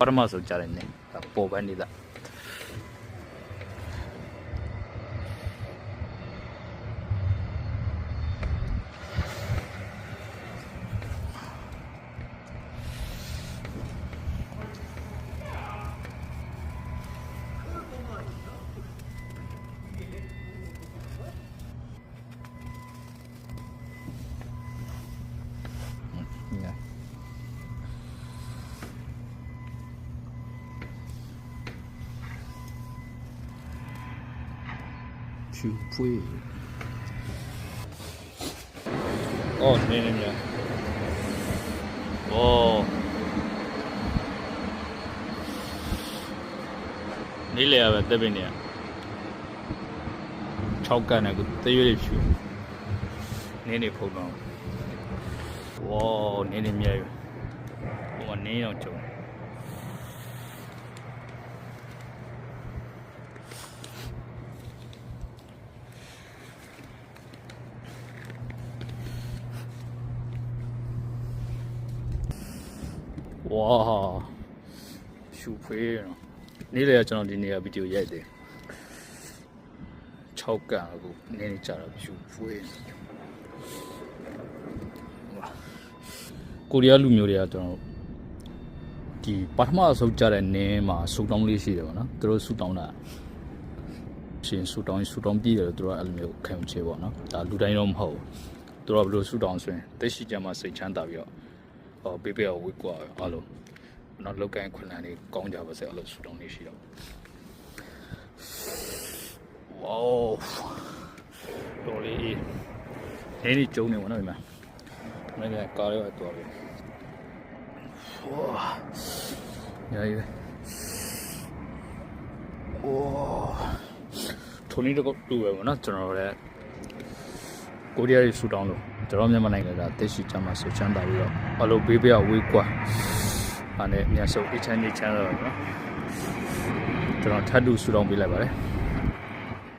ပထမဆုံးကြားတယ်နေပေါ်ပန်းနေတာဖြူဖွေးအော်နေနေမြအော်နေလေရပဲတက်ပင်းနေ6ကန်နဲ့ကိုတရွေးလေးဖြူနေနေဖုံတော့ဝေါ်နေနေမြဟိုကနေအောင်ကြုံ哇，舒服了！你来讲的你也比较热的，超干了不？你讲了舒服了。哇，ကိုရီးယားလူမျိုးတွေကကျွန်တော်ဒီပထမဆုံးကြတဲ့နေမှာဆူတောင်းလေးရှိတယ်ပေါ့နော်သူတို့ဆူတောင်းတာရှင်ဆူတောင်းပြီးတယ်သူတို့အဲ့လိုမျိုးခံယူချေပေါ့နော်ဒါလူတိုင်းတော့မဟုတ်သူတို့ကဘယ်လိုဆူတောင်းဆိုရင်တက်ရှိကြမှာစိတ်ချမ်းသာပြီးတော့ပေးပေးဝေးကွာအဲ့လိုနောက်လောက်ကိုင်းခွန်လန်းလေးကောင်းကြပါစေအဲ့လိုဆူတောင်းလေးရှိတော့ဝေါတော်လေးနေကျုံနေဝင်တော့ဒီမှာမင်းကကားလေးတော့ပြီဝါညာကြီးဝါထုံနေတော့တူပဲပေါ့နော်ကျွန်တော်လည်းကိုရီးယားရေးဆူတောင်းလို့ကျွန်တော်မြန်မာနိုင်ငံကတက်ရှိချမ်းမှာဆူချမ်းတာပြီးတော့အလုပ်ပေးပေးဝေးကွာအဲ့နဲ့အများဆုံးအချမ်းကြီးချမ်းတော့နော်ကျွန်တော်ထပ်တူဆူတောင်းပေးလိုက်ပါတယ်